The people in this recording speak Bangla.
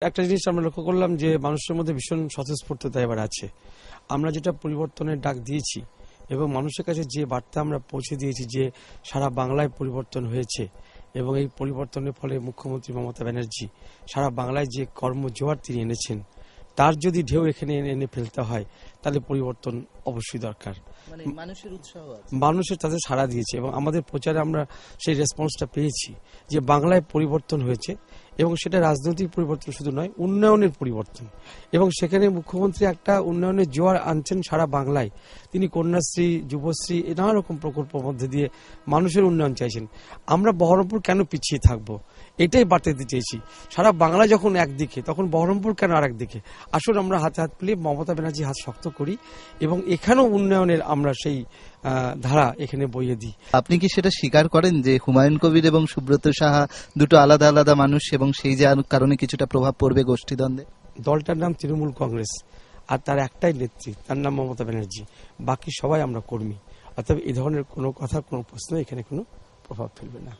একটা জিনিস আমরা লক্ষ্য করলাম যে মানুষের মধ্যে ভীষণ স্বতঃস্ফূর্ততা এবার আছে। আমরা যেটা পরিবর্তনের ডাক দিয়েছি এবং মানুষের কাছে যে বার্তা আমরা পৌঁছে দিয়েছি যে সারা বাংলায় পরিবর্তন হয়েছে এবং এই পরিবর্তনের ফলে মুখ্যমন্ত্রী মমতা ব্যানার্জি সারা বাংলায় যে কর্মজোয়ার তিনি এনেছেন তার যদি ঢেউ এখানে এনে ফেলতে হয় তাহলে পরিবর্তন অবশ্যই দরকার। মানে মানুষের উৎসাহ আছে, মানুষের তাদের সাড়া দিয়েছে এবং আমাদের প্রচারে আমরা সেই রেসপন্সটা পেয়েছি যে বাংলায় পরিবর্তন হয়েছে এবং সেটা রাজনৈতিক পরিবর্তন শুধু নয়, উন্নয়নের পরিবর্তন। এবং সেখানে মুখ্যমন্ত্রী একটা উন্নয়নের জোয়ার আনছেন সারা বাংলায়। তিনি কন্যাশ্রী, যুবশ্রী নানা রকম প্রকল্পের মধ্যে দিয়ে মানুষের উন্নয়ন চাইছেন। আমরা বহরমপুর কেন পিছিয়ে থাকবো এটাই বার্তা দিতে চেয়েছি। সারা বাংলা যখন একদিকে তখন বহরমপুর কেন আর একদিকে? আসুন আমরা হাতে হাত মিলিয়ে মমতা ব্যানার্জি হাত শক্ত করি এবং এখানেও উন্নয়নের আমরা সেই ধারা এখানে বইয়ে দিই। আপনি কি সেটা স্বীকার করেন যে হুমায়ুন কবির এবং সুব্রত সাহা দুটো আলাদা আলাদা মানুষ এবং সেই যে কারণে কিছুটা প্রভাব পড়বে গোষ্ঠীদ্বন্দ্বে? দলটার নাম তৃণমূল কংগ্রেস আর তার একটাই নেত্রী, তার নাম মমতা ব্যানার্জি। বাকি সবাই আমরা কর্মী। অর্থাৎ এই ধরনের কোনো কথা, কোনো প্রশ্ন এখানে কোনো প্রভাব ফেলবে না।